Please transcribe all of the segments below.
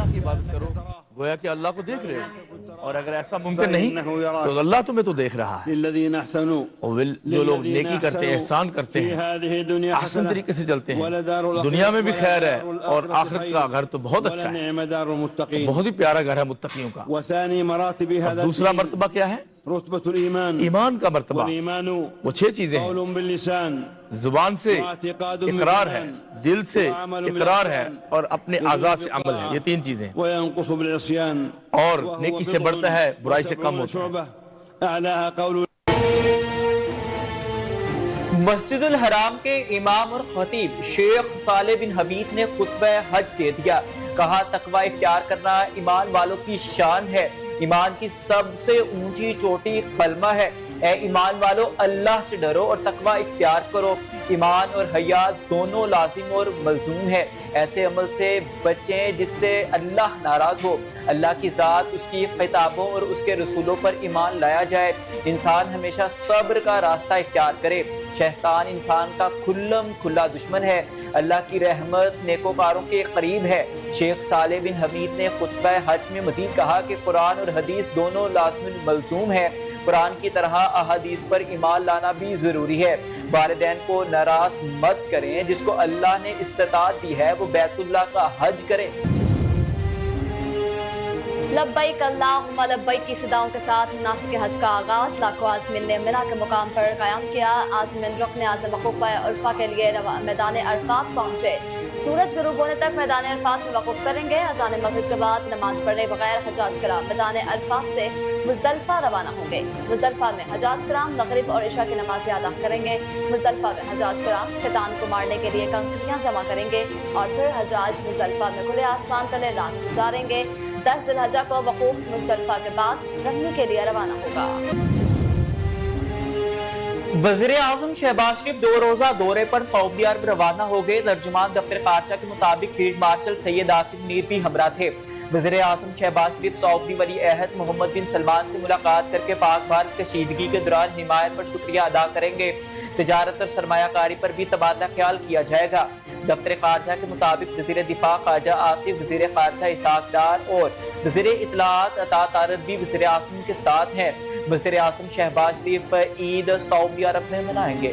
اللہ کی عبادت کرو گویا کہ اللہ کو دیکھ رہے ہو، اور اگر ایسا ممکن نہیں تو اللہ تمہیں تو دیکھ رہا ہے۔ للذین احسنوا اور جو لوگ نیکی کرتے ہیں، احسان کرتے ہیں، احسن طریقے سے چلتے ہیں، دنیا میں بھی خیر ہے اور آخرت کا گھر تو بہت اچھا ہے، ولنعم دار المتقین۔ بہت ہی پیارا گھر ہے متقیوں کا۔ وثانی مراتب اب هذا دوسرا الدین مرتبہ کیا ہے؟ رتبۃ الایمان، ایمان کا مرتبہ۔ والایمان وہ 6 چیزیں ہیں، قول باللسان، زبان سے واعتقاد اقرار ہے، بالجنان، دل سے وعمل اقرار ہے، بالارکان، اور اپنے اعضاء سے عمل ہے۔ یہ 3 چیزیں، وينقص بالعصيان، اور وهو نیکی سے بضع بڑھتا ہے، برائی سے کم وسبعون ہوتا ہے۔ شعبة أعلاها قول۔ مسجد الحرام کے امام اور خطیب شیخ صالح بن حمید نے خطبہ حج دے دیا۔ کہا تقوی اختیار کرنا ایمان والوں کی شان ہے، ایمان کی سب سے اونچی چوٹی کلمہ ہے۔ اے ایمان والو، اللہ سے ڈرو اور تقوی اختیار کرو۔ ایمان اور حیا دونوں لازم اور ملزوم ہے۔ ایسے عمل سے بچیں جس سے اللہ ناراض ہو، اللہ کی ذات، اس کی کتابوں اور اس کے رسولوں پر ایمان لایا جائے۔ انسان ہمیشہ صبر کا راستہ اختیار کرے۔ شیطان انسان کا کھلم کھلا دشمن ہے، اللہ کی رحمت نیکوکاروں کے قریب ہے۔ شیخ صالح بن حمید نے خطبہ حج میں مزید کہا کہ قرآن اور حدیث دونوں لازم ملزوم ہے۔ قرآن کی طرح احادیث پر ایمان لانا بھی ضروری ہے۔ والدین کو ناراض مت کریں، جس کو اللہ نے استطاعت دی ہے وہ بیت اللہ کا حج کرے۔ لبیک اللہم لبیک کی صداؤں کے ساتھ مناسک حج کا آغاز۔ لاکھوں عازمین نے منا کے مقام پر قیام کیا۔ عازمین رکن اعظم وقوف عرفہ کے لیے میدان عرفات پہنچے۔ سورج غروب ہونے تک میدان عرفات میں وقوف کریں گے۔ اذان مغرب کے بعد نماز پڑھے بغیر حجاج کرام میدان عرفات سے مزدلفہ روانہ ہوں گے۔ مزدلفہ میں حجاج کرام مغرب اور عشاء کی نمازیں ادا کریں گے۔ مزدلفہ میں حجاج کرام شیطان کو مارنے کے لیے کنکریاں جمع کریں گے اور پھر حجاج مزدلفہ میں کھلے آسمان تلے رات گزاریں گے۔ 10 ذی الحجہ کو وقوف مزدلفہ کے بعد رمی کے لیے روانہ ہوگا۔ وزیر اعظم شہباز شریف 2 روزہ دورے پر سعودی عرب روانہ ہو گئے۔ ترجمان دفتر خارجہ کے مطابق فیلڈ مارشل سید آصف منیر بھی ہمراہ تھے۔ وزیر اعظم شہباز شریف سعودی ولی عہد محمد بن سلمان سے ملاقات کر کے پاک بھارت کشیدگی کے دوران حمایت پر شکریہ ادا کریں گے۔ تجارت اور سرمایہ کاری پر بھی تبادلہ خیال کیا جائے گا۔ دفتر خارجہ کے مطابق وزیر دفاع خواجہ آصف، وزیر خارجہ اسحاق ڈار اور وزیر اطلاعات عطا طارق بھی وزیر اعظم کے ساتھ ہیں۔ وزیر اعظم شہباز شریف عید سعودی عرب میں منائیں گے۔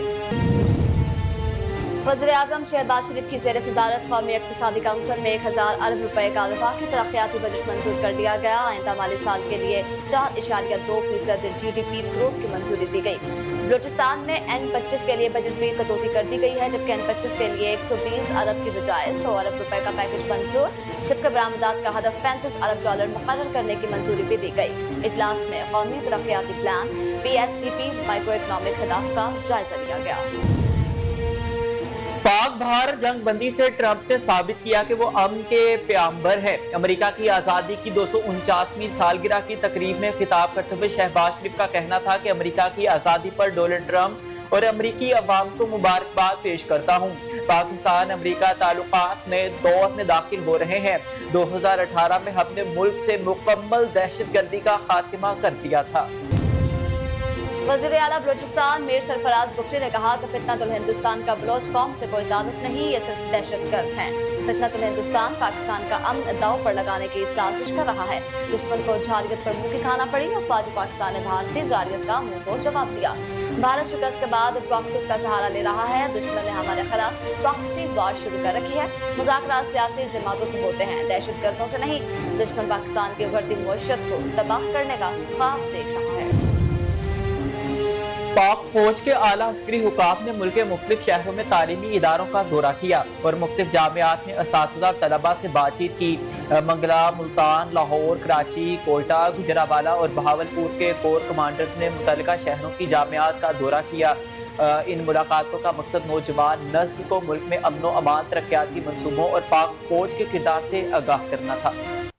وزیر اعظم شہباز شریف کی زیر صدارت قومی اقتصادی کونسل میں 1000 ارب روپے کا وفاقی ترقیاتی بجٹ منظور کر دیا گیا۔ آئندہ مالی سال کے لیے 4.2% GDP گروتھ کی منظوری دی گئی۔ بلوچستان میں N25 کے لیے بجٹ میں کٹوتی کر دی گئی ہے، جبکہ N25 کے لیے 120 ارب کی بجائے 100 ارب روپے کا پیکج منظور، جبکہ برآمدات کا ہدف 35 ارب ڈالر مقرر کرنے کی منظوری بھی دی گئی۔ اجلاس میں قومی ترقیاتی پلان PSDP مائکرو اکنامک ہدف کا جائزہ لیا گیا۔ پاک بھارت جنگ بندی سے ٹرمپ نے ثابت کیا کہ وہ امن کے پیامبر ہے۔ امریکہ کی آزادی کی 249ویں سالگرہ کی تقریب میں خطاب کرتے ہوئے شہباز شریف کا کہنا تھا کہ امریکہ کی آزادی پر ڈونلڈ ٹرمپ اور امریکی عوام کو مبارکباد پیش کرتا ہوں۔ پاکستان امریکہ تعلقات نئے دور میں داخل ہو رہے ہیں۔ 2018 میں ہم نے ملک سے مکمل دہشت گردی کا خاتمہ کر دیا تھا۔ وزیر اعلیٰ بلوچستان میر سرفراز بگٹی نے کہا کہ فتنۃ الہندوستان کا بلوچ قوم سے کوئی تعلق نہیں، یہ صرف دہشت گرد ہیں۔ فتنۃ الہندوستان پاکستان کا امن داؤ پر لگانے کی سازش کر رہا ہے۔ دشمن کو جارحیت پر منہ کی کھانا پڑی اور فوج پاکستان نے بھارتی جارحیت کا منہ توڑ جواب دیا۔ بھارت شکست کے بعد پراکسیز کا سہارا لے رہا ہے۔ دشمن نے ہمارے خلاف پراکسی وار شروع کر رکھی ہے۔ مذاکرات سیاسی جماعتوں سے ہوتے ہیں، دہشت گردوں سے نہیں۔ دشمن پاکستان کی ابھرتی معیشت کو تباہ کرنے کا خواب دیکھ رہا ہے۔ پاک فوج کے اعلیٰ عسکری حکام نے ملک کے مختلف شہروں میں تعلیمی اداروں کا دورہ کیا اور مختلف جامعات میں اساتذہ اور طلباء سے بات چیت کی۔ منگلا، ملتان، لاہور، کراچی، کوئٹہ، گجرانوالہ اور بہاولپور کے کور کمانڈرز نے متعلقہ شہروں کی جامعات کا دورہ کیا۔ ان ملاقاتوں کا مقصد نوجوان نسل کو ملک میں امن و امان، ترقیاتی منصوبوں اور پاک فوج کے کردار سے آگاہ کرنا تھا۔